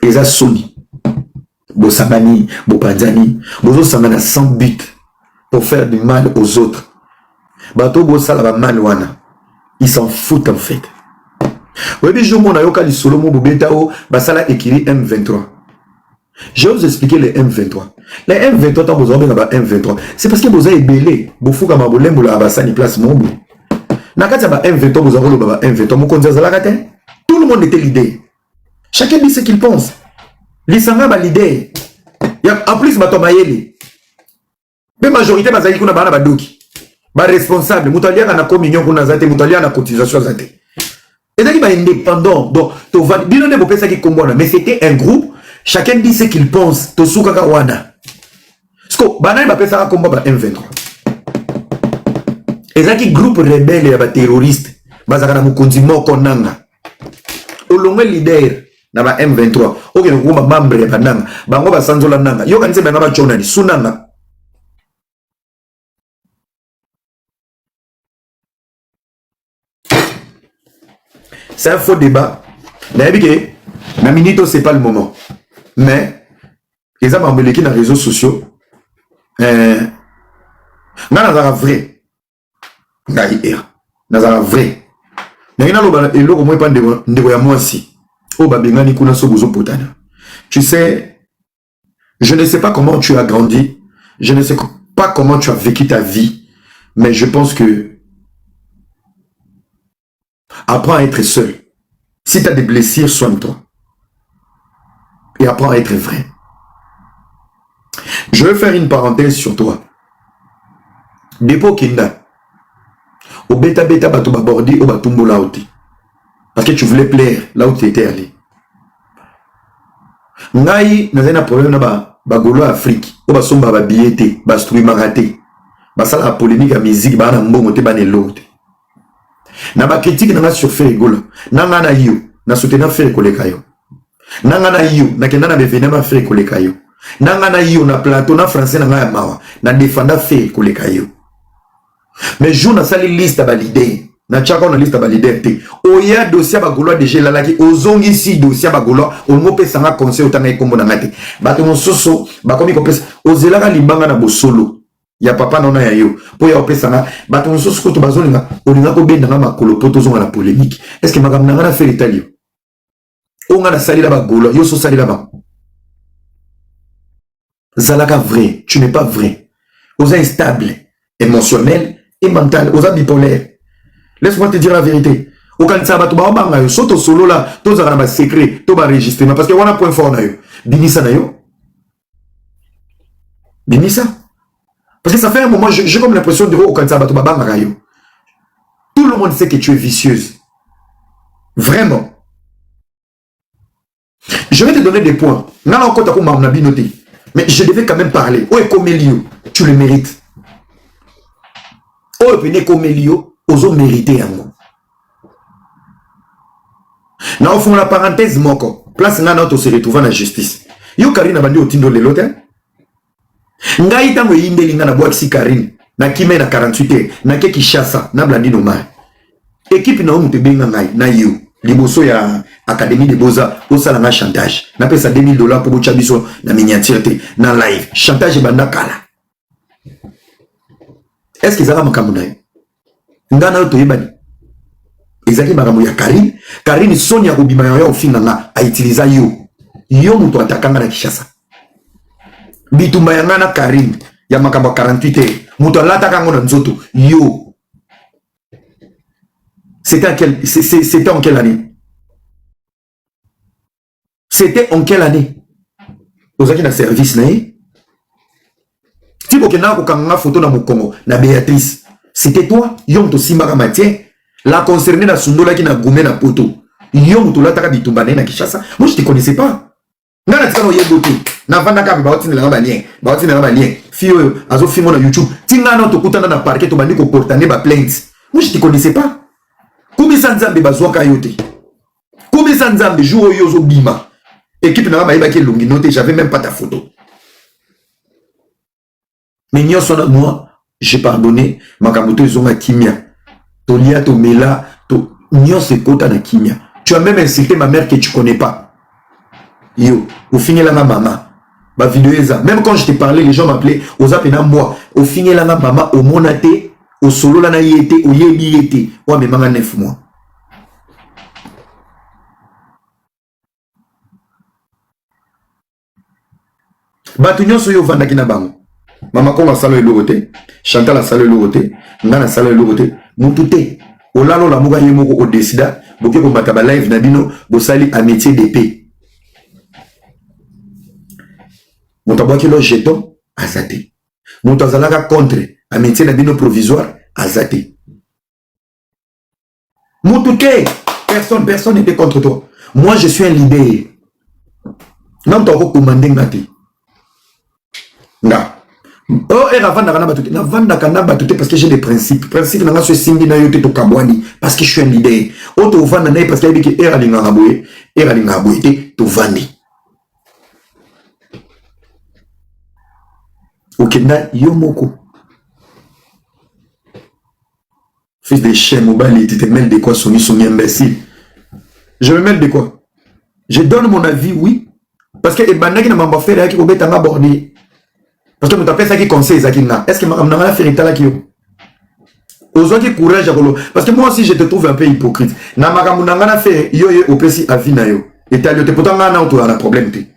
eza soni. Bo sabani, bo panzani, bozo sangana sans but pour faire du mal aux autres. Bato bo sala ba mal wana. Ils s'en foutent en fait. Oui, je m'en ayoka li solo mo bobetao basala écrit M23. Je vais vous expliquer les M23. Les M23 tant vous avez ba M23, c'est parce que vous avez belé, vous fouka ma bolembo la basani place mobu. Nakati ba M23 vous avez ba M23 mo konza zala kate. Tout le monde était l'idée. Chacun dit ce qu'il pense. Lisanga ba l'idée. En plus ba tomayeli. Mais majorité bazali kuna bana badoki. Ba responsable, mutalia na communion kuna zate, mutalia na cotisation zate. Et donc, il est indépendant. Donc, mais c'était un groupe. Chacun dit ce qu'il pense. Parce que Banane va faire ça comme M23. Et ça qui groupe rebelle et terroriste. Bazakana Mukunzimo Konanga. Olonga leader na M23. Ok, nous avons membre de Bananga. Bango ba sanzola nanga. Yo kanise bana ba chonani sunanga. C'est un faux débat. La minute, c'est pas le moment. Mais, les hommes qui dans les réseaux sociaux, vrai. Vrai. Tu sais, je ne sais pas comment tu as grandi, je ne sais pas comment tu as vécu ta vie, mais je pense que apprends à être seul. Si tu as des blessures, soigne-toi. Et apprends à être vrai. Je vais faire une parenthèse sur toi. Dépôt Kinda. Au bêta bateau babordi au batumbo laouti. Parce que tu voulais plaire là où tu étais allé. Ngai, n'a pas problème na bagolo Afrique. Au basomba ba biété, bastoui maraté. Basala polémique à musique, ba na mbongo te ba ne l'autre. Na ba critique na sur fait rigolo. Nanga na yo, na soutenir faire koleka yo. Nanga na yo, na kenda na bevenema faire koleka yo. Nanga na yo, na plateau na français na ngaya mawa, na défenda faire koleka yo. Mais jour na sali liste ba leader, na chaka na liste ba leader te. Oya dossier ba golo de gelalaki, ozongi si dossier ba golo, on mo pesa nga conseil otanga ikombo na ngate. Ba to soso, ba komi ko pesa, ozelaka libanga na bosolo. Ya papa nona ya yo po ya opesa na bato nsoso ko to bazolinga olinga ko benda na makolo poto zonga la polémique. Est-ce que magam na faire italio o nga na sali la ba golo yo so sali la ba zalaka vrai, tu n'es pas vrai. Osa instable, émotionnel et mental, osa bipolaire. Laisse-moi te dire la vérité. O kanisa bato ba banga yo soto solo la to zaka na ba secret to ba registre parce que wana point fort na yo binisa na yo binisa. Parce que ça fait un moment, j'ai comme l'impression de voir tout le monde sait que tu es vicieuse. Vraiment. Je vais te donner des points. Mais je devais quand même parler. Oh, Comélio, tu le mérites. Oh, Comélio, os ont mérité un mot. Now, au fond, la parenthèse, moko. Place nana, on se retrouve dans la justice. Yo, Karine a bandu au tindo de l'hôtel. Ngai tango yinde linga na boaksi Karine na kime na 48 na ke Kishasa na blandi no mai équipe na omu te benga ngai na yo liboso ya académie de Beaux-Arts au sala na chantage na pesa $2000 pour bocha biso na miniature na live chantage banda kala. Est-ce que zaka makambo na yo ngana to yebani ezaki makambo ya Karine Sonia obima yo ofinga nga a utiliser yo muto atakanga na Kishasa. Bitumba yanga na Karine ya makamba 48 muto lata kango na nzoto yo. C'était en quelle année? C'était en quelle année? Ozaki na service na ye. Tipo kena ko kanga photo na Mukongo na Béatrice. C'était toi yo muto simaka matie la concernée na sundola ki na gomé na poto. Yo muto lata ka bitumba na Kishasa. Moi je te connaissais pas. Ngana tikano yebote na vanda ka ba otine na ba lien fio azo filmo na YouTube tinga na to kutana na parquet to bandi ko portane ba plainte. Moi je te connaissais pas. Combien ça nzambe bazwaka yote? Combien ça nzambe jour yo zo bima? Équipe na ba yebaki longi noté, j'avais même pas ta photo. Mais nyosona moi, j'ai pardonné makamoto zonga kimia. To lia to mela to nyose kota na kimia. Tu as même insulté ma mère que tu connais pas. Yo, au final, la maman. Ma vidéo est ça. Même quand je t'ai parlé, les gens m'appelaient, aux appels moi. Au final, la maman, au monate, au solo, la naïete, au yebiete. Ouais, mais maman 9 mois. Batunyo soyo vandaki na bango. Mama ko la salo elogote, Chantal la salo elogote, nga la salo elogote, mutute. Olalo la muga yemoko o décida, boke ko mataba live na bino, bo sali a métier d'épée. Moutaboaki lo jeton, azate. Moutazalaka contre, a métier na bino provisoire, azate. Moutouté, personne n'était contre toi. Moi, je suis un leader. Non, t'as commandé ngati. Nga. Oh, et avant d'agana batute parce que j'ai des principes. Principes n'a pas simbi na yote to kabwani parce que je suis un leader. Oh, to vanda na parce qu'il y a des era linga raboué, to vandi. Ok, na yomoko. Fils de chien mobile, tu te mêles de quoi, Sony imbécile. Je me mêle de quoi? Je donne mon avis, oui. Parce que Ebanaki n'a pas fait qui obéit à aborder. Parce que tu as fait ça qui conseille ça qui n'a. Est-ce que je vais faire ça qui aux autres courage à Kolo. Parce que moi aussi je te trouve un peu hypocrite. Na makamunanga fait yo au pesi avina yo. Et tu as pourtant na auto un problème té.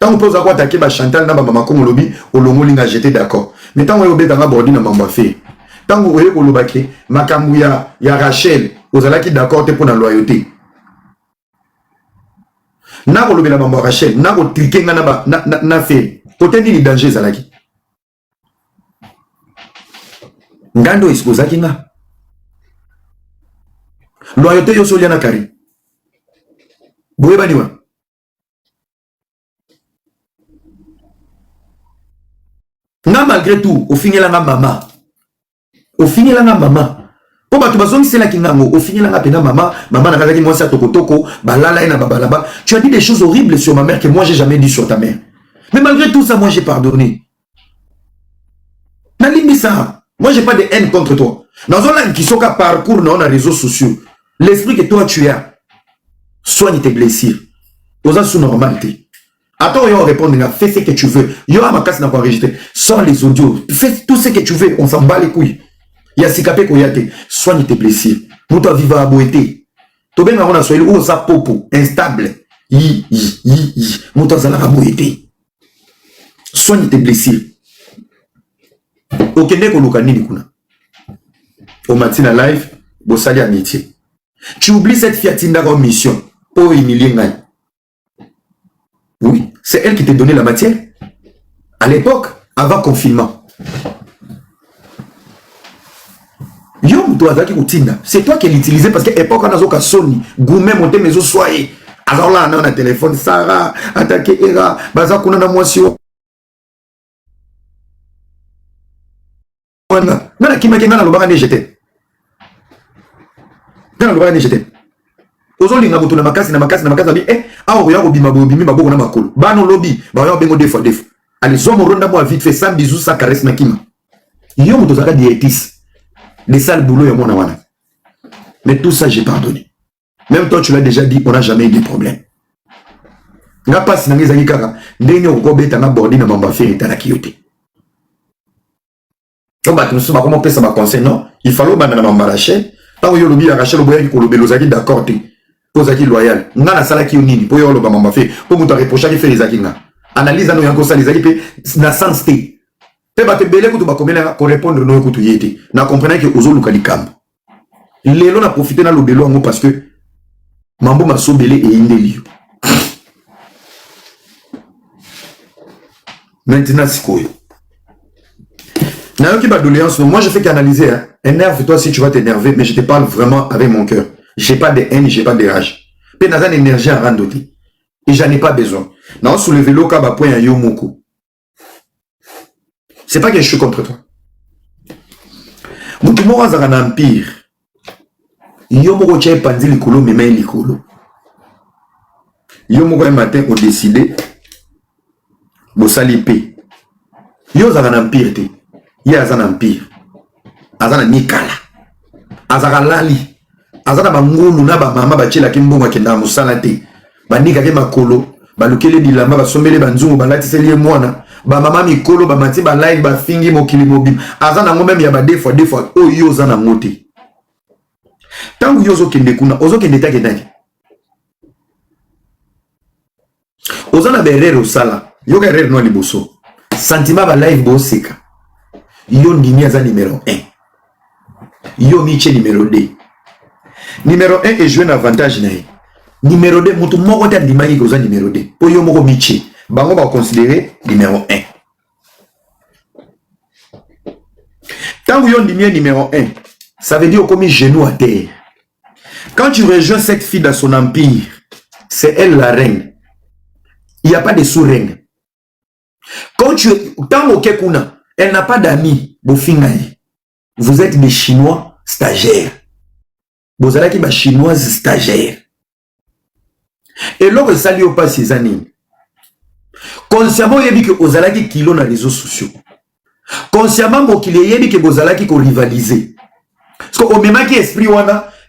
Tant on pose à quoi attaquer ba Chantal na ba mama comme lobby au longo linga j'étais d'accord. Mais tant on obéit à aborder na mamba fait. Tant on voyez kolobaki makamu ya Rachel aux alaki d'accord pour la loyauté. Na kolobi na mamba Rachel na ko cliquer na fait. Côté ni danger zalaki. Ngando iskozaki nga. Loyauté yo soliana kari. Boye baniwa. Nga malgré tout, au final nga mama. Au final nga mama. Po batu bazongi sela ki ngango, au final nga pena mama, maman na kazaki mwasi atokotoko, balala ina babalaba. Tu as dit des choses horribles sur ma mère que moi j'ai jamais dit sur ta mère. Mais malgré tout ça, moi j'ai pardonné. Nalimbi ça. Moi, j'ai pas de haine contre toi. Dans un qui sont qu'à parcours dans les réseaux sociaux, l'esprit que toi tu as, soigne tes blessures. Aux sous normalité. Attends, on répond, fais ce que tu veux. Yo, ma casse n'a pas enregistré. Sors les audios. Fais tout ce que tu veux. On s'en bat les couilles. Il y a Sikapé Koyate. Soigne tes blessures. Nous, toi, vivre à boété. Tu bien, on a soigné où ça popo, instable. Nous, toi, ça l'a boété. Soigne tes blessures. Okende koluka nini kuna. Au matin à live, bossali amitié. Tu oublies cette fiatinda comme mission. Oh, Emilie Ngai. Oui, c'est elle qui t'a donné la matière. À l'époque, avant confinement. Yo, c'est toi qui l'utilisais parce qu'à l'époque, on a zoka Sony, gourmet monté mes os soyez. Alors là, on a un téléphone, Sarah, attaqué Era, baza kuna na moisio. Nana qui m'a dit nana lobaka ne jeté. Nana lobaka ne jeté. Ozoli nga boto na makasi bi awo ya obima bobimi baboko na makolo. Bano lobby ba ya bengo defo. Allez zo mo ronda moi vite fait 100 bisous ça caresse na kima. Yo moto zaka diétis. Les sales boulot ya mona wana. Mais tout ça j'ai pardonné. Même toi tu l'as déjà dit, on n'a jamais eu de problème. Nga passe na ngezaki kaka ndenyo ko beta na bordi na mamba faire etala kiyote. Comment peut ça ma conseil non? Il fallait que je Rachel. Tant que je suis Rachel, je suis d'accord. Je suis loyal. Je suis sala qui unini. Pour yo mama fait. Pour me reprocher qui fait les akina. Analyse nous yango ça les akipe na sens té. Pe ba te belé ko to ba komela ko répondre no ko to yété. Na comprendre que ozo luka likam. Lelo na profiter na lobelo ngo parce que mambo maso belé et indeli. Maintenant c'est quoi? Moi je fais qu'analyser. Hein. Énerve-toi si tu vas t'énerver, mais je te parle vraiment avec mon cœur. J'ai pas de haine, j'ai pas de rage. Mais dans une énergie à rendre. Et j'en ai pas besoin. Non, sous le vélo, kaba point à yomoko. C'est pas que je suis contre toi. Moutoumou a un empire. Yomoko tchè pandi likolo, mais mais likolo. Yomoko un matin, on décidé. Bossali P. Yo a un empire. Il y a un empire. Azana Nikala. Azara Lali. Azana Bangulu na ba mama ba chela kimbonga kenda musala te. Ba nika ke makolo. balukele bilamba basomele banzungu balatiseli mwana ba mama mikolo ba mati ba live ba fingi mokili mobile azana ngombe ya ba deux fois oyo zana ngoti tangu yozo kende kuna ozo kende takendaki ozana berere osala yoka erreur no liboso sentiment ba live boseka yo ndimi aza numéro 1 yo miche numéro 2 numéro 1 et jouer un avantage nae numéro 2 mutu moko ta ndimaki koza numéro 2 po yo moko miche bango ba considérer numéro 1 tangu yo ndimi numéro 1 ça veut dire comme genou à terre. Quand tu rejoins cette fille dans son empire, c'est elle la reine. Il n'y a pas de sous-reine. Quand tu... Tant que kuna, elle n'a pas d'amis. Vous êtes des Chinois stagiaires. Vous êtes des Chinoises stagiaires. Et lorsque ça lui passe ces années, consciemment, il y a dit que vous avez des kilos dans les réseaux sociaux. Consciemment, il y a dit que vous avez des rivaliser. Parce qu'au même qui esprit,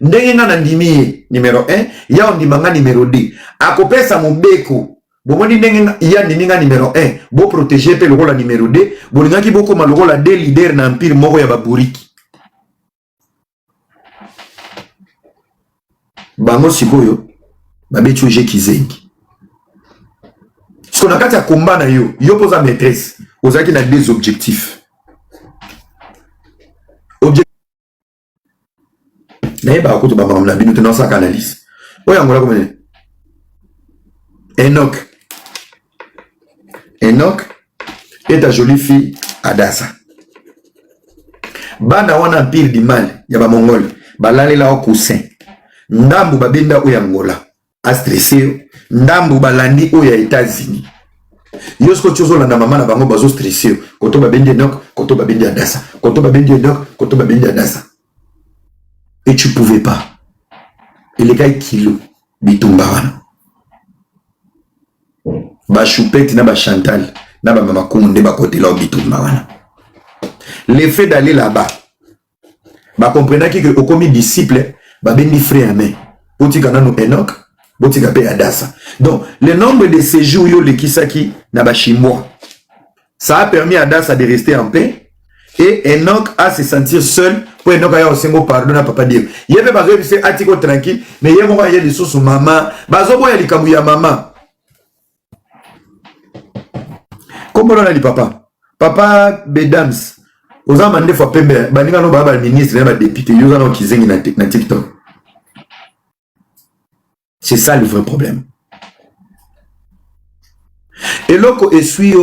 ndenge na ndimi numéro 1 ya ondimanga numéro 2 akopesa mobeko bomoni ndenge ya ndiminga numéro 1 bo protéger pe lokola numéro 2 bolingaki boko malokola de leader na empire moko ya baburiki bango sikoyo babetu je kizengi ce qu'on a kati ya combat na yo posa maîtresse ozaki na deux objectifs mais bah écoute bah on a bien nous ça analyse oui on va comment Enoch et ta jolie fille Adassa bana wana empire du mal ya ba mongol balalela au coussin ndambu babenda o ya Angola a stressé ndambu balandi o ya États-Unis yosko chozo landa mama na bango bazo stressé koto babendi Enoch koto babendi Adassa koto babendi Enoch koto babendi Adassa. Et tu pouvais pas. Et les gars, kilo, bitumba wana. Ba choupette na ba Chantal, na ba mama Kounde ba côté là bitumba wana. L'effet d'aller là-bas, ba comprenant que au commis disciple, ba bendi frère main. Boti kana no Enoch, boti ka pe Adassa. Donc, le nombre de séjours yo le kisaki na ba chimwa. Ça a permis à Adassa de rester en paix. Et Enoch a se sentir seul pour Enoch a aussi mot pardon à papa dire. Il y avait besoin de se attirer tranquille, mais il y a moi il y a des sous maman, bazo boya li kamuya maman. Comment on a dit papa? Papa Bedams, aux amandés fois pembe, baninga no baba ministre na député, yo za no kizengi na TikTok. C'est ça le vrai problème. Et l'autre essuie,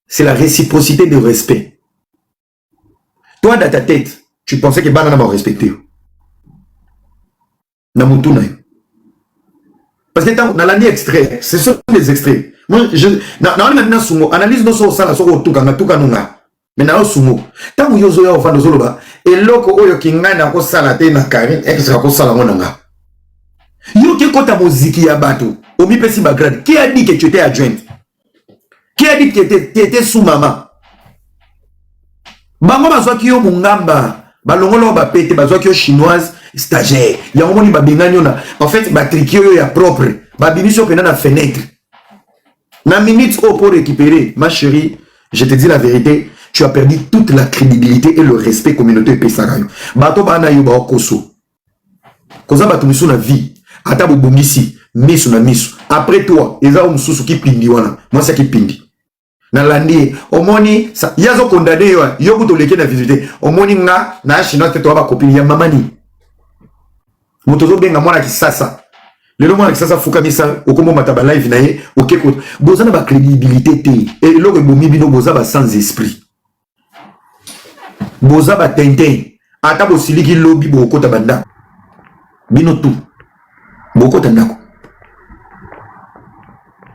c'est la réciprocité de respect. Toi, dans ta tête, tu pensais que Banana m'a respecté. Parce que dans l'année extrait, ce sont des extraits. Moi, analyse nos sources, la source tout kanunga. Mais na sumo. Tant que yozo ya ofando zoloba, et loko oyo kingana ko sala te na Karine, extra ko sala monanga. Yo ke kota muziki ya bato, omi pesi background. Qui a dit que tu étais adjointe? Qui a dit que tu étais sous maman? Bango bazwaki yo mungamba balongolo ba pete bazwaki yo chinoise stagiaire ya ngomoni ba bingani na en fait ba triki yo ya propre ba biniso pena na fenêtre na minute au pour récupérer ma chérie je te dis la vérité tu as perdu toute la crédibilité et le respect communautaire pesarayo bato bana yo ba okoso koza bato misu na vie ata bobongisi misu na misu après toi eza o mususu ki pindi wana moi c'est qui pindi na landi omoni yazo condamné yo kuto leke na visiter omoni nga na chinois te to ba copine ya mamani motozo benga mwana kisasa lelo mwana kisasa fuka misa okombo mataba live na ye okeko bozana ba crédibilité te et loko bomi bino boza ba sans esprit boza ba tintin ata bo siliki lobby bo kota banda bino tout boko tandako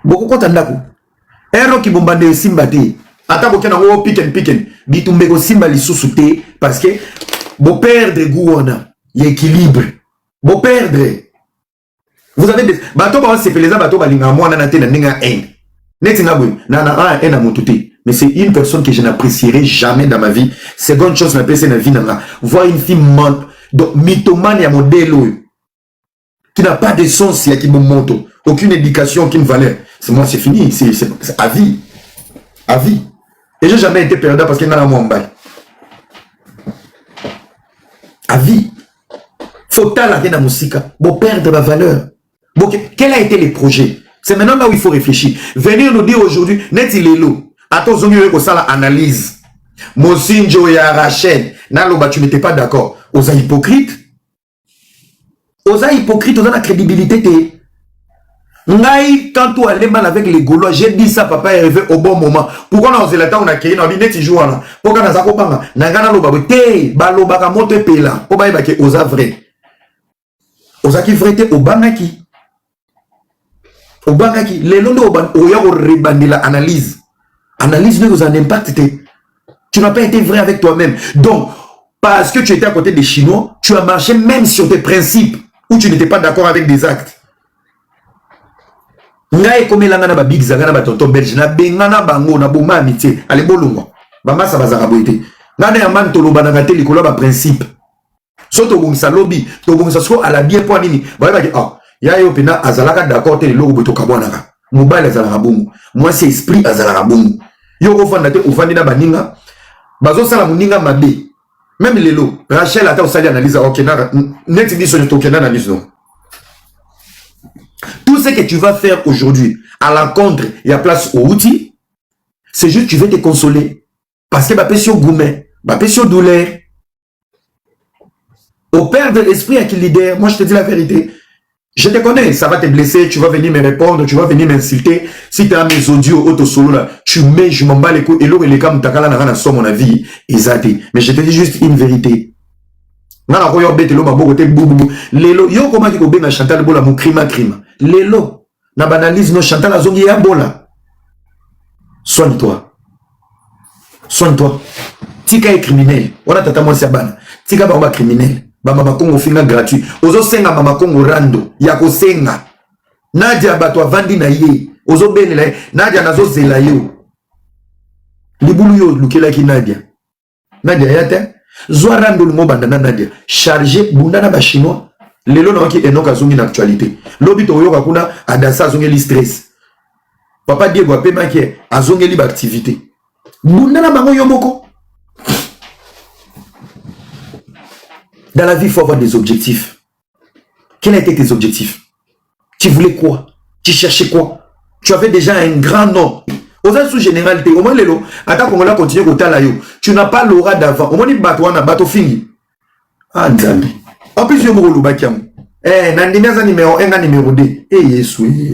boko kota ndako ero ki bombande simba te ata bokena wo piken bitumbe ko simba lisusu te parce que bo perdre gouana y équilibre bo perdre vous avez des bato ba se peleza bato ba linga mwana na te na ninga en neti ngabwe na en na mututé mais c'est une personne que je n'apprécierai jamais dans ma vie seconde chose na pese na vie na voir une fille donc mythomane ya modèle qui n'a pas de sens ya ki bomoto aucune éducation aucune valeur moi, c'est fini. C'est à vie. À vie. Et j'ai jamais été perdant parce qu'il y en a moi en balle. À vie. Faut t'aller dans la musique. Pour perdre la valeur. Bon, quel a été le projet? C'est maintenant là où il faut réfléchir. Venir nous dire aujourd'hui, net il est lourd. Attends, on a ça l'analyse. Mosinjo et Rachel. Naloba, tu n'étais pas d'accord. Aux hypocrites. Aux hypocrites, on a la crédibilité. Ngai, quand tu allais mal avec les Gaulois, j'ai dit ça, papa est arrivé au bon moment. Pourquoi on a osé on a créé, on a dit, net il joue là. Pourquoi on a zako panga? Nangana loba, te, baloba ka moto pela. Pourquoi il va que osa vrai? Osa qui vrai te, obangaki. Obangaki. Les londo oban, oya o rebandi la analyse. Analyse ne vous en impact. Tu n'as pas été vrai avec toi-même. Donc, parce que tu étais à côté des Chinois, tu as marché même sur tes principes où tu n'étais pas d'accord avec des actes. Ngai comme la ngana ba big zangana ba tonton belge na bengana bango na boma amitié ale bolungo ba masa bazaka boité ngana ya man tolo bananga te likolo ba principe soto bongisa lobby to bongisa so ala bien point nini ba ba ah ya yo pena azalaka d'accord te logo boto kabwanaka mobile azalaka bongo moi c'est esprit azalaka bongo yo ofanda te ofandi na baninga bazo sala muninga mabe même lelo Rachel ata osali analyse OK na net dit so to kena analyse non. Tout ce que tu vas faire aujourd'hui à l'encontre et à place au outil, c'est juste que tu veux te consoler. Parce que tu sur gourmet, tu sur douleur. Au père de l'esprit à qui leader, moi je te dis la vérité. Je te connais, ça va te blesser, tu vas venir me répondre, tu vas venir m'insulter. Si tu as mes audios auto solo là, tu mets, je m'en bats les couilles. Et là, les cas, tu as mon avis, exacté. Mais je te dis juste une vérité. Nana koyo bete lo maboko te boubou lelo yo comment ki ko benga Chantal bola mon crime lelo na banalise no Chantal azongi ya bola soigne-toi tika est criminel on a tata moi sabana tika ba criminel ba mama kongo finga gratuit ozo senga mama kongo rando ya ko senga Nadia bato vandi na ye ozo belela Nadia nazo zela yo libulu yo lukela ki Nadia yate Zwa rando lumo bandana Nadia chargé bundana ba chinois lelo na ki enoka zungi na actualité lobi to yoka kuna adasa zungi li stress papa Diego apema ki azungi li ba activité bundana bango yomoko. Dans la vie il faut avoir des objectifs. Quels étaient tes objectifs? Tu voulais quoi? Tu cherchais quoi? Tu avais déjà un grand nom. Aux sous généralité, au moins les lots, attends qu'on va continuer au talayo. Tu n'as pas l'aura d'avant. Au moins les bateaux, on a bateau fini. Ah, Nzambi. En plus, je me roule au bakiam. Nandimia numéro 1, numéro 2. Yesu.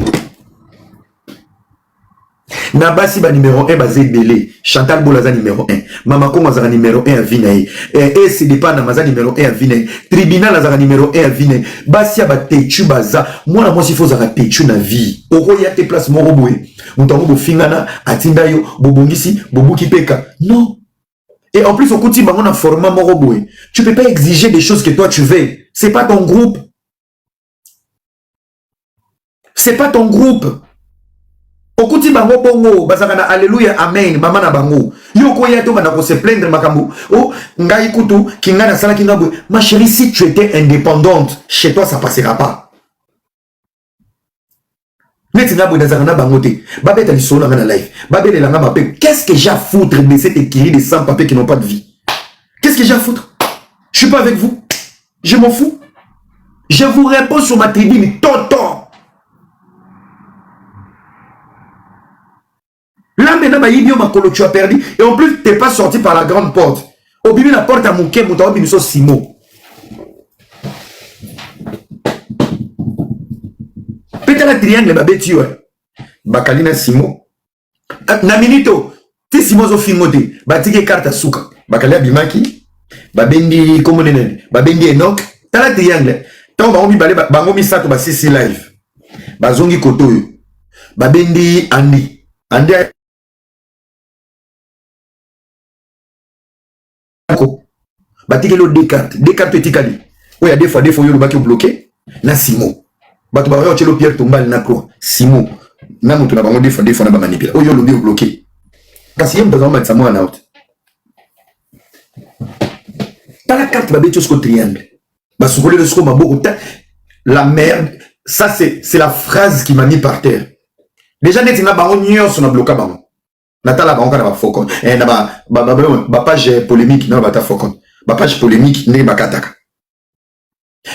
Nabasi ba numéro 1, basé Belé. Chantal Bolaza numéro 1. Mama Kongo numéro 1 à Vinaï. C'est pas Namaza numéro 1 à Vinaï. Tribunal Azara numéro 1 à Vinaï. Basia ba techu baza. Moi, moi, s'il faut zara techu na vie. Oko ya te place moroboué. Moutango bo fingana, atindayo, bobongisi, bobuki peka. Non. Et en plus, au côté, on a format moroboué. Tu peux pas exiger des choses que toi tu veux. C'est pas ton groupe. C'est pas ton groupe. Okuti bango bongo bazakana alléluia amen mama na bango yoko yato bana ko se plaindre makambo oh ngai kutu kingana sala kingabwe ma chérie si tu étais indépendante chez toi ça passera pas neti ngabwe nazakana bango te babeta lisolo na live babele langa mapé qu'est-ce que j'ai à foutre de cette écurie de 100 papés qui n'ont pas de vie? Qu'est-ce que j'ai à foutre? Je suis pas avec vous, je m'en fous. Je vous réponds sur ma tribune tonton. Là maintenant, tu as perdu. Et en plus, tu n'es pas sorti par la grande porte. Au bibi la porte à Mouké, Moutawa Bimiso Simo. Peut-être la triangle, ma bête, Bakalina Simo. Naminito, ti Simo zo fingote. Batike carte à souka. Bakalia Bimaki. Babendi, comment on dit? Babendi Enoch. T'as la triangle. Tant bangomi balé, bangomi sato ba sisi live. Bazongi kotoyo. Babendi Andi. Andi. Batikelo Descartes etikali. Oya des fois yo lobaki bloqué na Simo. Bato ba yo chelo Pierre Tombal na croix. Simo. Na mutu na bango des fois na ba manipuler. Oyo lobi bloqué. Kasi yem bazama matsa mo na out. T'as la carte babé jusqu'au triangle. Basukole le sko maboko ta la merde. Ça c'est la phrase qui m'a mis par terre. Déjà neti na bango nyonso na bloquer bango. Natala bango kana ba fokon. Na ba page polémique na ba ta fokon. Ba page polémique ne ba kataka.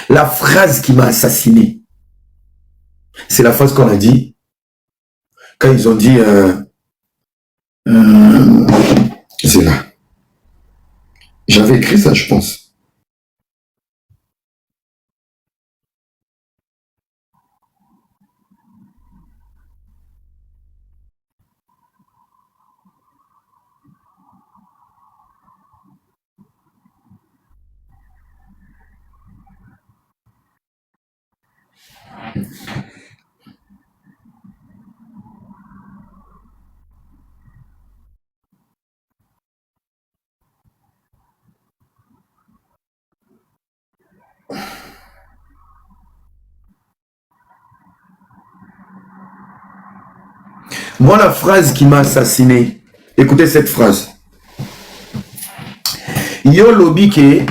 La phrase qui m'a assassiné, c'est la phrase qu'on a dit quand ils ont dit c'est là. J'avais écrit ça, je pense. Moi, la phrase qui m'a assassiné, écoutez cette phrase. Yo lobby ke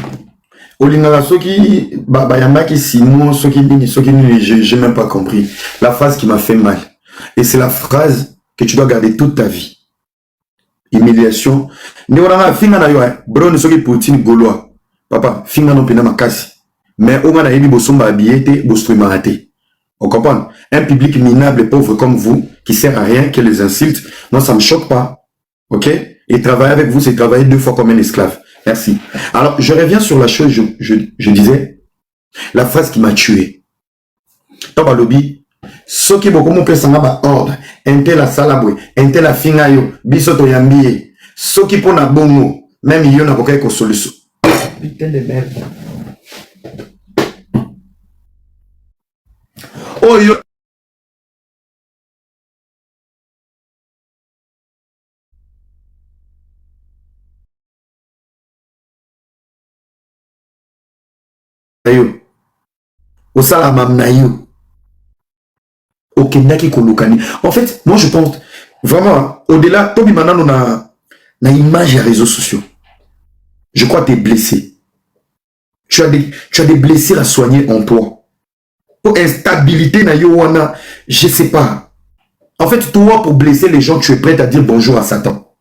olingala soki bayambaki simo soki nini j'ai même pas compris. La phrase qui m'a fait mal. Et c'est la phrase que tu dois garder toute ta vie. Humiliation. Ni wana finga na yo bro soki Poutine gaulois. Papa, finga no pena makasi. Mais au mana yebi bosomba habillé bostruima te. On comprend? Un public minable et pauvre comme vous, qui sert à rien, qui les insulte, moi ça me choque pas. Ok? Et travailler avec vous, c'est travailler 2 fois comme un esclave. Merci. Alors, je reviens sur la chose, je disais, la phrase qui m'a tué. Toba lobby, ce qui beaucoup mon sanga ba ordre, ente la salabwe, ente la fingayo, bisoto yambiye, ce qui pour na bongo, même yo na bokai ko solution. Putain de merde. Oh yo. Ayo. Osala mamna yo. Okendaki kolukani. En fait, moi je pense vraiment au-delà Tobi maintenant on a image et réseaux sociaux. Je crois que tu es blessé. Tu as des blessures à soigner en toi. Pour instabilité na yo wana, je sais pas. En fait, toi pour blesser les gens, tu es prêt à dire bonjour à Satan.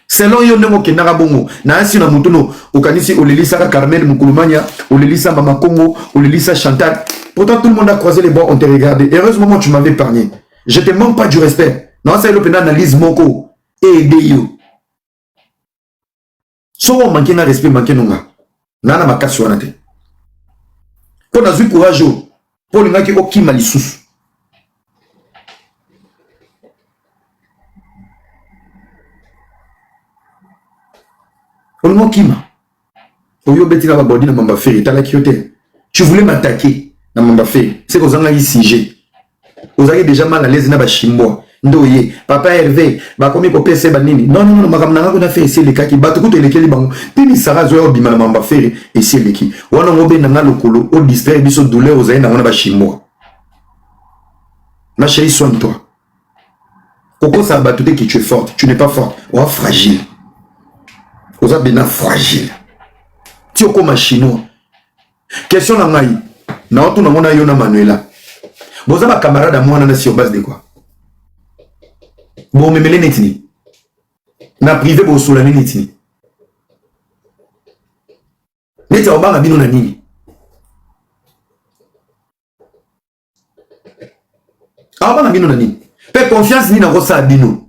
Selon yo nemo kenara bongo, na asi na mutuno, okanisi olelisa Carmel Mukulumania, olelisa Mama Congo, olelisa Chantal. Pourtant tout le monde a croisé les bras, on te regardé. Heureusement moi tu m'avais épargné. Je te manque pas du respect. Non, c'est l'opéra analyse moko et aider yo. So on manque na respect manque nonga. Nana makasi wana te. Pour na zui courage pour le ngaki okima lisusu. Olmo kima. Oyo beti na babodi na mamba feri tala kiote. Tu voulais m'attaquer na mamba feri. C'est que ozanga yi sujet. Ozaki déjà mal à l'aise na ba chimbo. Ndoye, papa Hervé, ba komi ko pese ba nini. Non non non, makamna ngako na fait essayer les kaki. Ba tukuto lekeli bango. Pini sara zo yo bima na mamba feri essayer leki. Wana ngobe na ngalo kolo o distraire biso douleur ozai na wana ba chimbo. Ma chérie, soigne-toi. Koko ça ba tuté que tu es forte, tu n'es pas forte. Ou fragile. Oza bena fragile. Ti okoma chinois. Question na ngai. Na otu na mona yo na Manuela. Boza ba camarade à moi na sur base de quoi? Bon memele netini. Na privé bo solani netini. Neta obanga bino na nini? Obanga bino na nini? Pe confiance ni na rosa bino.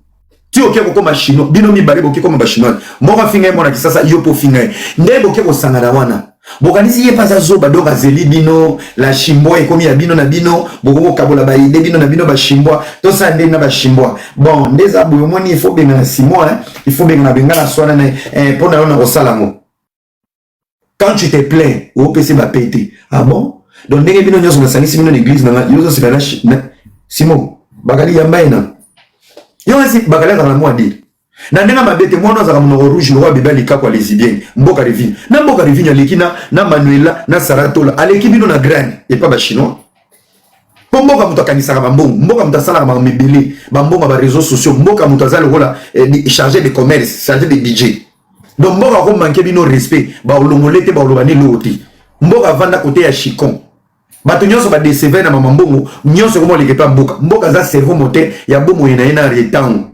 Tu oké kokoma chinois, bino mi bale boké koma ba chinois. Moko finga mona kisasa yo po finga. Nde boké ko sangana wana. Bokanisi ye pas azoba donc azeli bino la chimbo e komi ya bino na bino boko kabola ba ide bino na bino ba chimbo to sa nde na ba chimbo. Bon, ndeza boyo moni il faut benga na simo hein, il faut benga na benga na swana na pona ona rosalamo. Quand tu te plains, au PC va péter. Ah bon? Donc ndenge bino nyoso na sangisi bino na église na yo zo sila na simo bakali yamba ina. Yo asi bakala za moi dire. Na ndenga mabete mwana za kamuno rouge le roi bébé lika kwa lesbienne mboka revine. Na mboka revine alekina na Manuela na Saratola aleki bino na graine et pas ba chinois. Po mboka muto kanisa ka mbongo, mboka muto sala ka mebele, ba mbongo ba réseaux sociaux, mboka muto za le rola chargé de commerce, chargé de budget. Donc mboka ko manke bino respect, ba olongolete ba olobani loti. Mboka vanda côté ya chicon. bato nyonso ba décevé na mama mbongo nyonso komo leketo mboka mboka za cerveau moteur ya bomo ina retango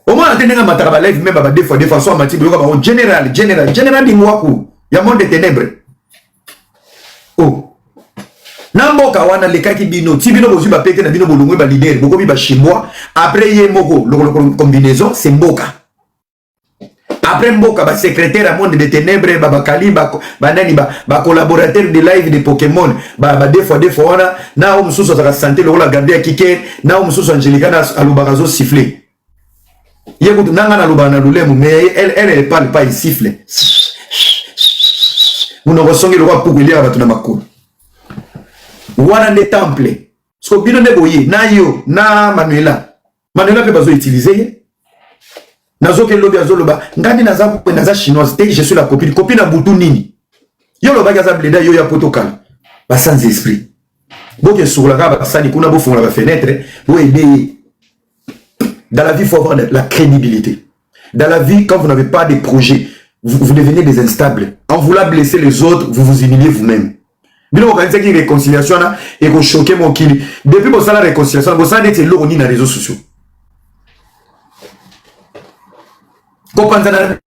au moins attendenga mataka ba live même ba deux fois so amati boyoka ba général dingwaku ya monde des ténèbres na mboka wana lekaki bino ti bino bozwi ba pete na bino bolongwe ba leader bokobi ba chinois après ye moko le combinaison c'est mboka après mboka ba secrétaire à monde des ténèbres ba bakali ba nani ba collaborateur de live de Pokémon ba deux fois wana na o mususu za santé le la garder à kiké na o mususu Angelica na alubarazo siffler yeko nanga na lubana lulemu mais elle parle pas, il siffle on resonge le roi pour lier batuna makulu wana de temple so bino ne boye na yo na Manuela pe bazo utiliser nazoke lobi azoloba ngandi naza chinoise te je suis la copine na butu nini yo loba gaza bleda yo ya protocole ba sans esprit boke sur la ba sani kuna bo fonga la fenêtre bo aider. Dans la vie, il faut avoir la crédibilité. Dans la vie, quand vous n'avez pas de projet, vous devenez des instables. En voulant blesser les autres, vous vous humiliez vous-même. Mais vous organisez une réconciliation et vous choquez mon kili. Depuis que vous avez la réconciliation, vous avez été lourd dans les réseaux sociaux. Comprenez?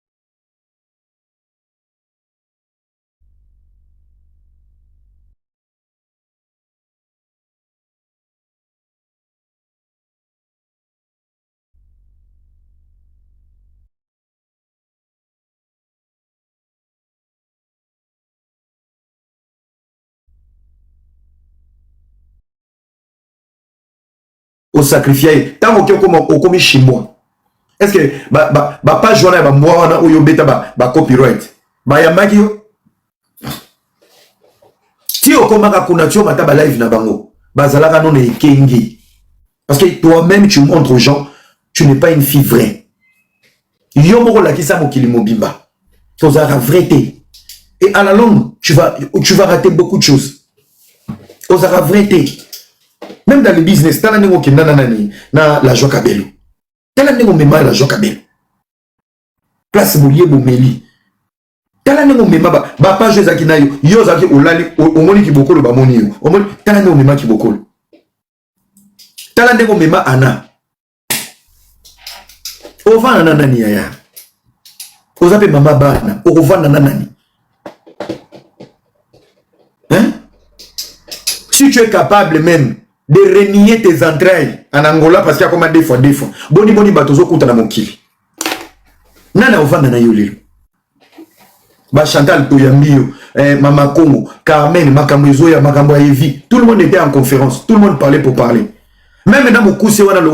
Au sacrifier tant que au comme chinois est-ce que pas joindre ba moi na oyo beta ba copyright ba yamaki yo ti okomaka kuna tio mata ba live na bango bazalaka non ekengi parce que toi-même tu montres aux gens tu n'es pas une fille vraie yo moko la kisa mokili mobimba tozaka vrai et à la longue tu vas rater beaucoup de choses ozaka vrai. Même dans le business, t'as l'année qui na la joie kabelo. T'as l'année où mema la joie kabelo. Place moulier boumeli. T'as l'année où mema ba pas jouer zaki na yo zaki olali o moni ki bokolo ba moni yo. O moni t'as l'année où mema ki bokolo. T'as l'année où mema ana. O va na nani ya. O zape mama bana. O va na nani. Hein? Si tu es capable même de renier tes entrailles en Angola parce qu'il y a comme des fois. Boni batozo kuta na mokili. Nana ovanda na yolilo. Ba Chantal Toyambio, Mama Congo, Carmen, Makamwezo ya Makambo Evi. Tout le monde était en conférence. Tout le monde parlait pour parler. Même dans mon coup, c'est le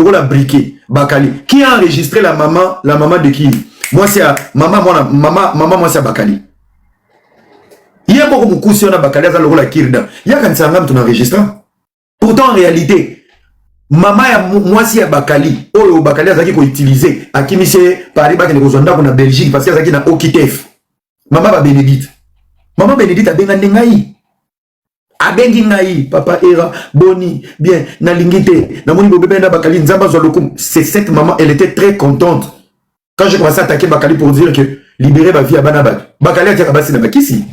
rôle à briquet. Bakali. Qui a enregistré la maman de qui? Moi c'est maman moi c'est Bakali. Il y a beaucoup de coups sur la Bakali dans le rôle à Kirda. Il y a quand ça tu enregistrant. Pourtant, en réalité, maman ya mwasi ya Bakali, oyo Bakali azaki ko utiliser, akimise Paris ba kene kozonda ko na Belgique parce que azaki na Okitef. Maman ba Bénédicte. Maman Bénédicte a benga ngai. A bengi ngai, papa era boni, bien, na lingite, na moni bobé na Bakali nzamba zo lokum. C'est cette maman, elle était très contente. Quand j'ai commencé à attaquer Bakali pour dire que libérer ma vie à Banabak. Bakali a dit à Bassi na Bakisi.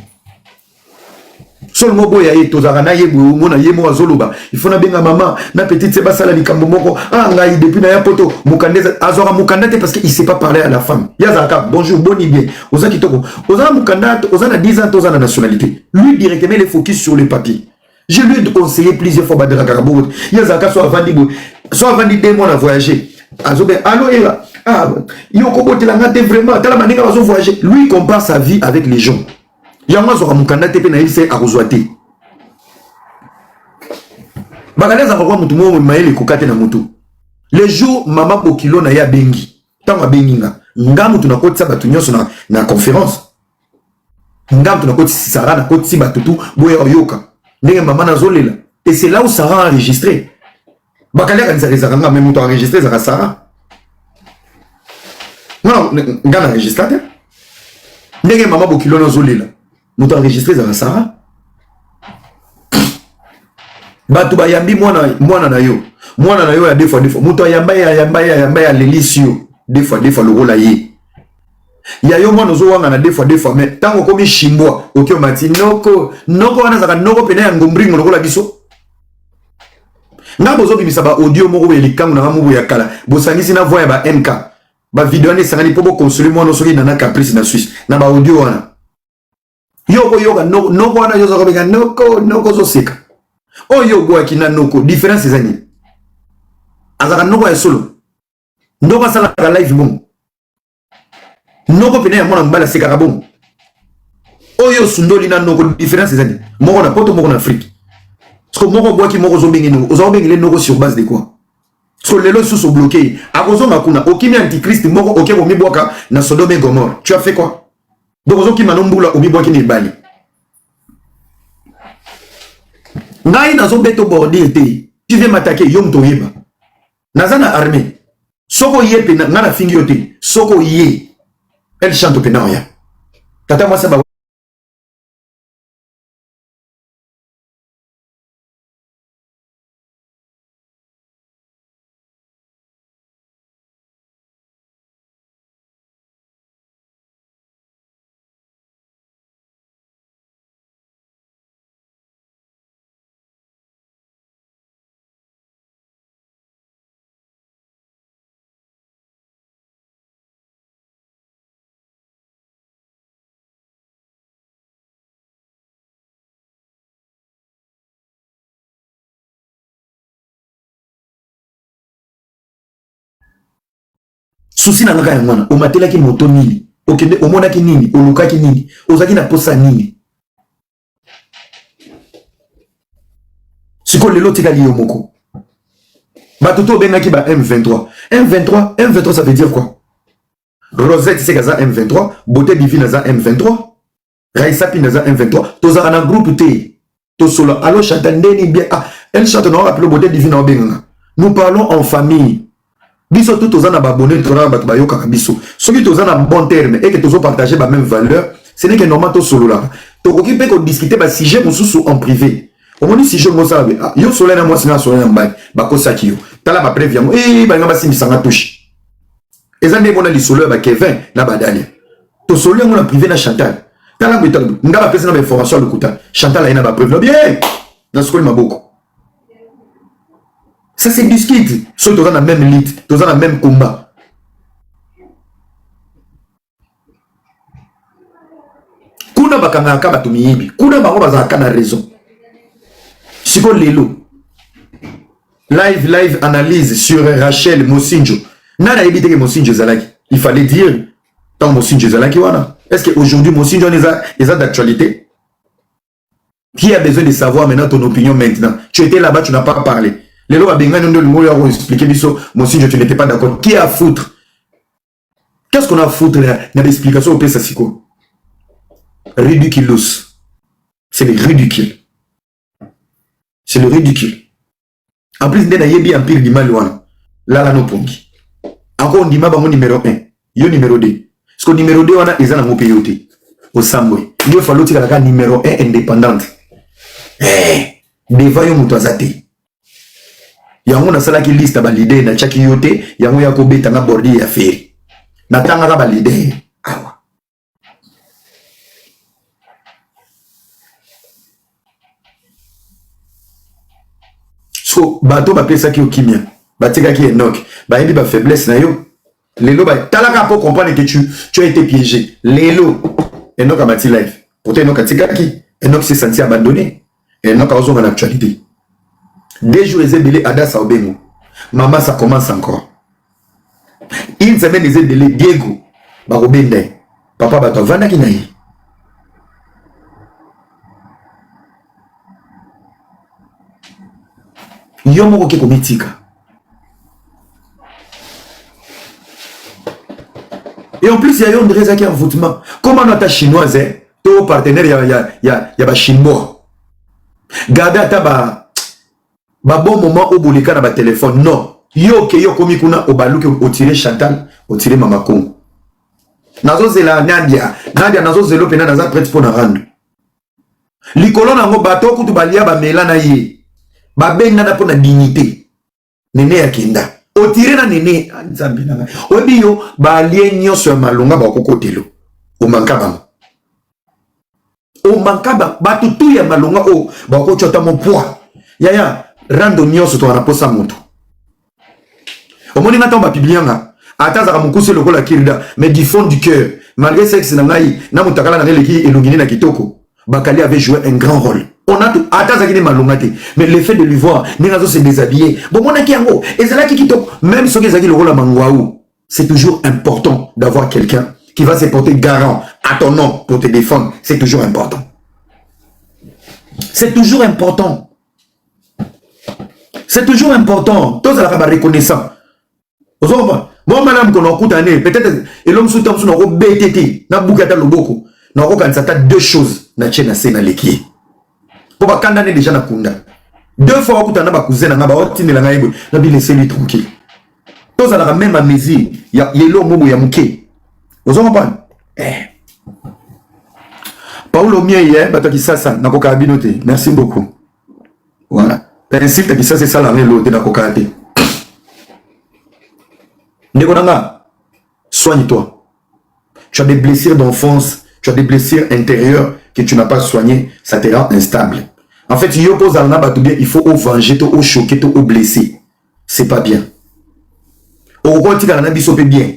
Sol mobo ya tozarana ye mona ye mo azoloba il faut na benga maman na petite seba sala likambo moko ngai depuis na ya poto mukandeza azora mukandate parce que il sait pas parler à la femme yazaka bonjour boni bien oza kitoko oza mukandate oza na 10 ans oza na nationalité lui directement il est focus sur les papiers. Je lui ai conseillé plusieurs fois badera karabo yazaka soit vandi 2 mois à voyager azobe allo era yo kobotela ngate vraiment tala maninga bazo voyager lui compare sa vie avec les gens. Yama zora mukandate pe na ilse arozwate. Bakaleza kwa mutu mo maele kokate na mutu. Les jours mama bokilo na ya bengi. Tanga benginga. Ngamu tunakotisa batu nyonso na conférence. Ngamu tunakotisa Sarah na kotisi batutu boya oyoka. Ndenge mama na zolela. Et c'est là où Sarah a enregistré. Bakalia kanisa rezanga même mutu enregistré za Sarah. Non, ngana enregistré. Ndenge mama bokilo na zolela. Nous enregistré dans Sarah. Batu bayambi mwana na yo. Mwana na yo ya des fois. Muto yamba ya lelisio. Des fois le rôle aye. Ya yo mwana ozo wanga na deux fois mais tango komi shimbwa okyo mati noko wana zaka noko pena ya ngombringo lokola biso nga bozo bimisa ba audio moko be likangu na mubu ya kala bosangisi na voix ya ba MK ba video ne sangani pobo consoler mwana soki na caprice na Suisse na ba audio wana yoko yoga noko wana yo zaka beka noko zo seka oyo gwa kina noko différence ezani azaka noko ya solo noko sala ka live bon noko pena ya mwana mbala seka bon oyo sundoli na noko différence ezani moko na poto moko na Afrique parce que moko boaki moko zo bengi noko ozo bengi le noko sur base de quoi so lelo sous bloqué akozo makuna okimi antichrist moko okebo mibwaka na Sodome et Gomorrhe tu as fait quoi donc ozo ki manombula omibwaki ni bali ngai nazo beto border te tu viens m'attaquer yom to yeba nazana armée soko yepe na fingi yote soko ye elle chante penaya tata moi ça ba souci na ngaka ya mwana omatelaki moto nini okende omonaki nini olukaki nini ozaki na posa nini siko lelo tikali yo moko bato to bengaki ba M23 ça veut dire quoi Rosette c'est kaza M23 beauté divine za M23 Raissa Pina za M23 tozaka na groupe T to solo allo chatandeni bien elle chante no appelé beauté divine na benga nous parlons en famille biso tout aux ana babonné tona bato bayoka biso soki toza na bon terme et que tozo partager ba même valeur ce n'est que normal to solo là to koki pe ko discuter ba sujet mosusu en privé au moins si je mo sabe yo solo na moi sina solo na mbaki ba ko saki yo tala ba prévia mo ba ngaba simi sanga touche ezande bona li solo ba Kevin na badali to solo ngo na privé na Chantal tala ngwe tala ngaba pesa na information le kuta Chantal ina ba prévia bien na skoli maboko. Ça c'est biscuit. Soit tu as la même lutte, tu as la même combat. Kuna bakanga akaba tumiyibi. Kuna bango bazaka na raison. Siko lelo. Live analyse sur Rachel Mosinjo. Nana ebite ke Mosinjo zalaki. Il fallait dire tant Mosinjo zalaki wana. Est-ce que aujourd'hui Mosinjo est d'actualité? Qui a besoin de savoir maintenant ton opinion maintenant? Tu étais là-bas, tu n'as pas parlé. Les lois ont expliqué, moi aussi, tu n'étais pas d'accord. Qui a à foutre? Qu'est-ce qu'on a à foutre dans l'explication au PSASICO? Ridiculous. C'est le ridicule. C'est le ridicule. En plus, il y a un empire du mal. Là, là, nous pongi. Encore, on dit ma numéro 1. Yo numéro 2. Parce que numéro 2, on a des gens qui au Samboué. Il faut que la numéro 1 indépendante. Devant yo mutazate. Yango na sala ki liste ba leader na chaki yote yango ya ko beta na bordi ya feri na tanga ba leader awa so bato ba pesa ki okimia ba tika ki Enoch ba yebi ba faiblesse na yo lelo ba talaka pour comprendre que tu as été piégé lelo Enoch amati live pourtant Enoch atika ki Enoch s'est senti abandonné Enoch a osé en actualité. 2 jours, les ébélés Adas à Obengo. Maman, ça commence encore. Une semaine, les ébélés Diego. Barobende. Papa, bato, vana kinaï. Yomo ke komitika. Et en plus, il y a un André qui est en foutement. Comment notre chinoise, ton partenaire, il y a ba chinois. Gardez à taba. Ba bon moment au bolika na ba téléphone non yo ke yo komi kuna obaluki o tirer Chantal o tirer Mama Congo nazo zela Nadia nazo zelo pena naza prête pour na rendre likolo nango bato kutu balia ba mela na ye ba benga na pona dignité nene ya kinda O tiré na nene. Obi yo, ba lien nyo sur malonga ba kokotelo. O mankaba. O mankaba. Ba tutu ya malonga o. Ba kochota mon poids. Yaya, rando nyo sur ton raposa moto. Au moins, on va publier. Attends, ça va me coucher le col à Kirida. Mais du fond du cœur, malgré sexe, na mutakala na releki elongini na kitoko. Bakali avait joué un grand rôle. On a tout. Attends, ça qui est malongate. Mais le fait de lui voir, Nengazo se déshabiller. Bon, mon akiango. Et c'est là qui kitoko. Même ce qui est le rôle à Mangwaou, c'est toujours important d'avoir quelqu'un qui va se porter garant à ton nom pour te défendre. C'est toujours important. C'est toujours important. C'est toujours important. Tout ça va reconnaissant. Bon, madame, qu'on a coupé peut-être, et l'homme sous temps, on a BTT, n'a boukata loboko, n'a pas deux choses, n'a tché na sena leki. Pour pas condamner déjà na kunda. Deux fois, on a cousin, n'a pas otine la naïbe, n'a pas laissé lui tranquille. Tout ça, la même amnésie, il y a l'homme où il y a mouké. Vous en comprenez? Paulo Mieye, bata qui ça, n'a pas kabinoté. Merci beaucoup. Voilà. Ainsi, t'as qui ça, c'est ça la même l'autre, n'a pas kabinoté. Negonanga, soigne-toi. Tu as des blessures d'enfance, tu as des blessures intérieures que tu n'as pas soignées, ça te rend instable. En fait, il faut au venger, au choquer, au blesser. C'est pas bien. Au roi, tu as un biso bien.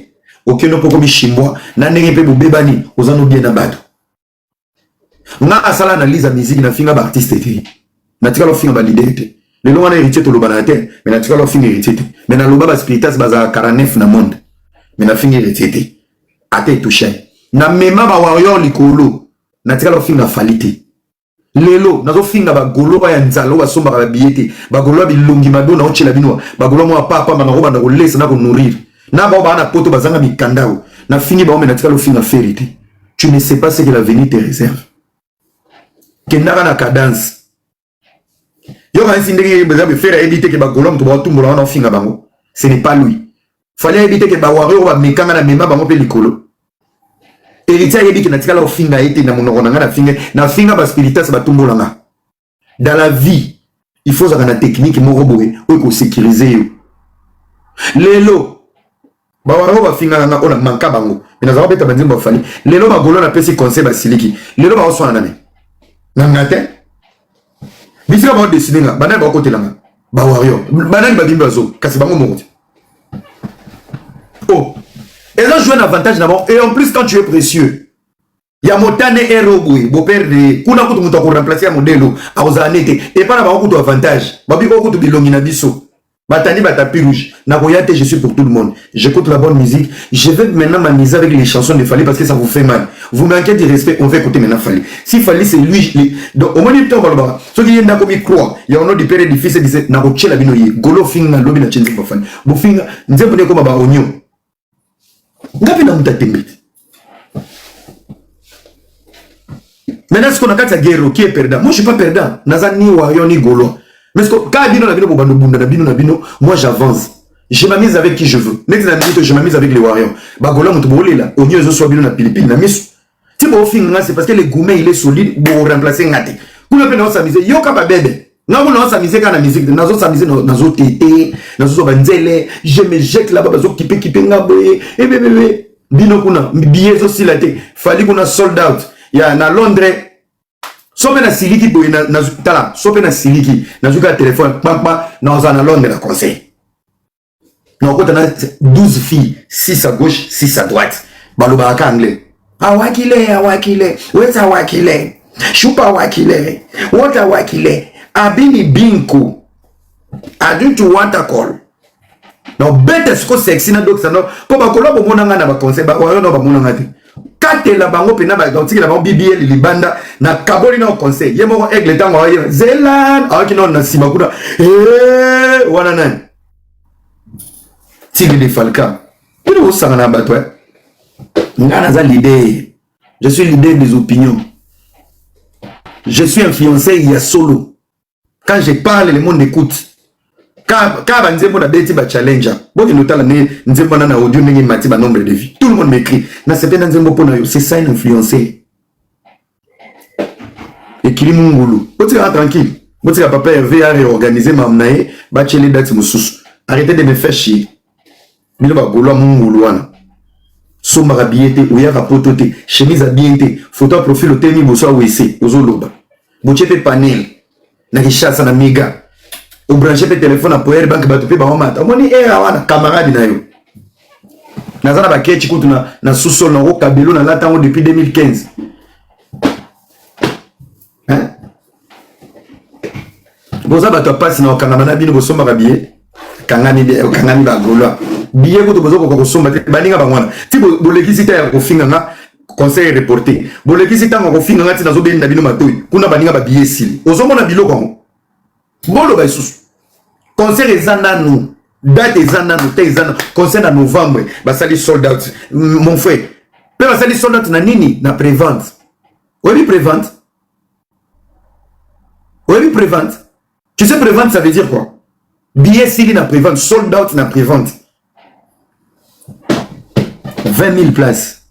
Aucun ne peut comme chimbois, n'a pas de bébani, aux en bien abad. N'a pas ça l'analyse la musique, n'a pas d'artiste. N'a pas de leader. Les lois héritiers de l'Obanate, mais n'a pas fini héritier. Mais dans l'Oba spiritas baza 49 na monde. Mais n'a fini héritier. Ate touché. Na mema ba warrior likolo. N'a pas fini la falité. Lelo, n'a pas fini ba golo ba yanzalo ba somba ba biete. Ba golo bi lungi madona oche la binwa. Ba golo mo papa ba roba na ko laisse na ko nourrir. Na ba na poto bazanga mi kandao. Na fini ba o mais n'a pas fini la vérité. Tu ne sais pas ce que l'avenir te réserve. Kenara na cadence. Ce n'est pas lui. Fallait éviter que Bawario va me kanga na mema bango pe likolo. Héritier yebi que natika la finga été na mononga na finga ba spiritas ba tumbolanga. Dans la vie, il faut avoir une technique moko boye pour sécuriser yo. Lelo Bawario va finga na ona manka bango. Mais na beta banzimba fali. Lelo ba golo na pesi conseil ba siliki. Lelo ba oswana nane. Nangate Bisi va décider là, banal va côté là, ba warrior, banal va dimba zo, kasi bango monte. Oh, et là joue un avantage d'abord, et en plus quand tu es précieux, il y a motane erogui, beau père de, kuna kutu muta ko remplacer modelo, a ozanete, et pas na ba kutu avantage, ba bi ko kutu bilongi na biso. Batani batapi rouge. Nakoyate, je suis pour tout le monde. J'écoute la bonne musique. Je vais maintenant m'amuser avec les chansons de Fali parce que ça vous fait mal. Vous manquez de respect, on va écouter maintenant Fali. Si Fali c'est lui, donc au moins du temps, ceux qui viennent d'avoir croire, il y a un autre du père et du fils qui disent Nakoche la binoye, Golo Finga, Lobi na Chenzi Bafani. Bofinga, nous avons comme un oignon. Ngapi na mutatembe. Maintenant, ce qu'on a fait, guerre, qui est perdant. Moi, je suis pas perdant. Nazani Wayon ni Golo. Mais moi j'avance. Je m'amuse avec qui je veux. Je m'amuse avec les warriors. Bagola Moutoubolé là. Au mieux, je suis bien à Philippines. Si vous finissez, c'est parce que le gourmet il est solide pour remplacer Ngati. Vous ne pouvez pas s'amuser. Yo kaba bébé. Non, vous ne s'amusez qu'à la musique. Nous allons s'amuser dans nos tétés. Nous allons s'amuser. Je me jette là-bas. Nous allons kiper ngaboye. Et bébé. Bino kuna. Billets aussi là. Fallait qu'on a sold out. Il y a à Londres. Sope na siliki boy na tala sope na siliki na zuka téléphone pampa na ozana Londres na conseil na okota na 12 filles 6 à gauche 6 à droite baloba ka anglais awakile weta wakile shupa wakile wata wakile abini binko adu to wata call no bete sko sexy na doxa no po ba kolobo monanga na ba conseil ba oyo no ba monanga te kate la bango pena ba donc la bango BBL libanda na kaboli na conseil yemo aigle tango wa zelan aki non na simakuna wana nan Tigre de Falca pour vous ça na batwe ngana za l'idée je suis l'idée des opinions je suis influencé il y a solo quand je parle le monde écoute Quand nzembo na beti ba challenger boki notala ne nzembo na audio ndenge mati ba nombre de vie tout le monde m'écrit na sepena nzembo pona yo c'est ça une influencer ekili mungulu boti tranquille boti ka papa Hervé a réorganisé mamnae ba chele date mususu Arrêtez de me faire chier. Milo ba golo munguluana. Somba rabiete, ouya rapotote, chemise à biente, photo profil au temi boso wese, ozo loba. Bochepe panel. Na kishasa na miga. Ou branché pe téléphone à poer banque batupe ba mata. Moni era wana camarade na yo. Nazana ba kechi kutu na sous-sol na ro kabelo na latango depuis 2015. Hein? Boza bato passe na okangana na bino bosomba rabiete. Kangani ba golo. Billet ko bozo ko somba te baninga bangwana ti bolekisi ta ya kofinga nga conseil reporté bolekisi ta ko finga nga ti nazo benda bino matoyi kuna baninga ba billet sili ozomona biloko ngo bolo ba isusu conseil ezana nous date ezana nous te ezana conseil na novembre basali sold out mon frère pe basali sold out na nini na prévente oui prévente tu sais prévente ça veut dire quoi billet sili na prévente sold out na prévente 20 000 places.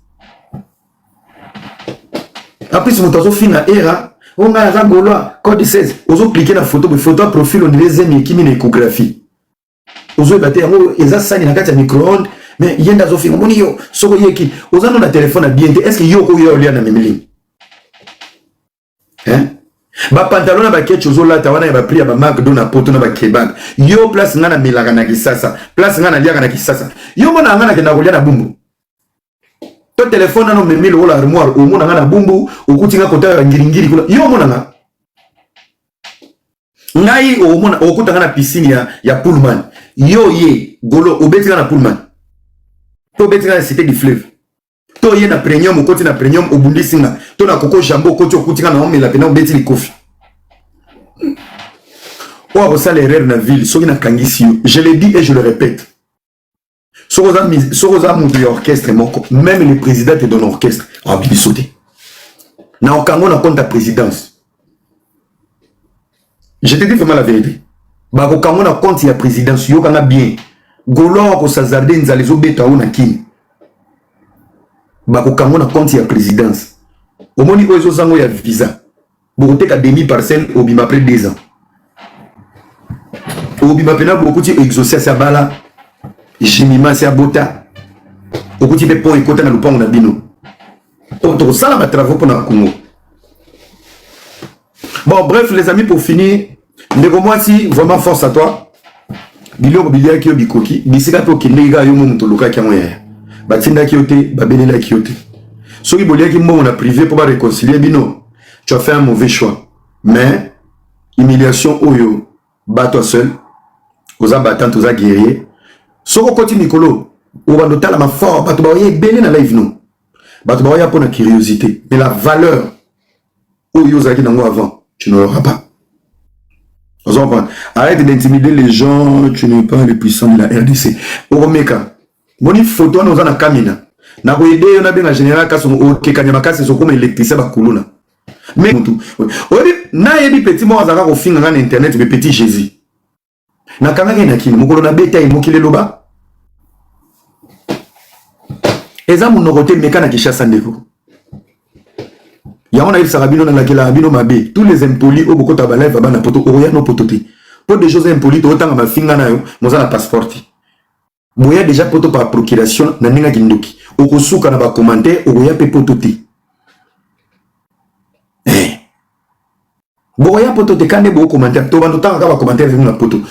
Après, si vous avez fait une era, on a un gaulois, code 16. Vous avez cliqué la photo, photo profil, on dirait une qui mine échographie. Vous avez battu, ils ont sani na kati micro-ondes, mais il y a des offres, on y a, soko yeki, vous avez un téléphone à bien, est-ce que yoko y'a olé na memeli? Hein? Ba pantalon na ba ketch ozola tawana ya ba prix ya ba marque dona poto na ba kebab. Yo place ngana milaka na kisasa, place ngana liaka na kisasa. Yo mona ngana kena kolia na bumbu. To téléphone na no memeli ola armoire o mona ngana bumbu, okutinga kota ya ngiringiri kula. Yo mona nga. Ngai o mona okuta ngana piscine ya Pullman. Yo ye golo obetinga na Pullman. To betinga na cité du fleuve. To ye na premium okoti na premium obundisinga to na koko jambo okoti okutinga na omela pena obeti likofi o abosala erreur na ville soki na kangisi yo je le dis et je le répète sokoza mutu ya orchestre moko même le président te donne orchestre abibisote na okango na compte ta présidence je te dis vraiment la vérité bakokango na compte ya présidence yo kanga bien golo ko sazarde nzali zo beta ona kini bakokango na compte ya présidence omoni oyo zango ya visa bokoteka demi parcelle obima après 2 ans obima pena bokuti exaucer sa bala jimima sa bota okuti pe pont ekota na lupango na bino to sala ba travaux pour na Congo. Bon bref les amis, pour finir ndeko mwasi vraiment force à toi biloko bilia ki obikoki bisika to kinega yo mo to luka kyango ya batinda kiote babelela kiote soki bolia ki mbongo na privé pour ba réconcilier bino tu as fait un mauvais choix mais humiliation oyo bat toi seul oza battant oza guerrier soko koti mikolo o ba notala ma fort bato ba oye belé na live no bato ba oya pour na curiosité mais la valeur oyo ozaki nango avant tu ne l'auras pas. Arrête d'intimider les gens, tu n'es pas le puissant de la RDC. Oromeka. Moni photo nous en a kamina. Na ko ide na benga général ka so o ke kanyama ka se so comme électricien ba kuluna. Mais tout. Odi na yebi petit mo azaka ko finga na internet be petit Jésus. Na kanga ke na kini mokolo na beta e mokile loba. Eza mu nokote meka na Kishasa ndeko. Yamona il sarabino na lakela bino mabe tous les impolis au bokota ba live ba na poto oya no pototi. Pour des choses impolies to tanga ma finga na yo moza na passeport. Moya déjà poto par procuration na ninga kindoki. Okosuka na ba commentaire oya pe pototi. Boya poto te kande bo commentaire to ba no tanga ka ba commentaire na poto.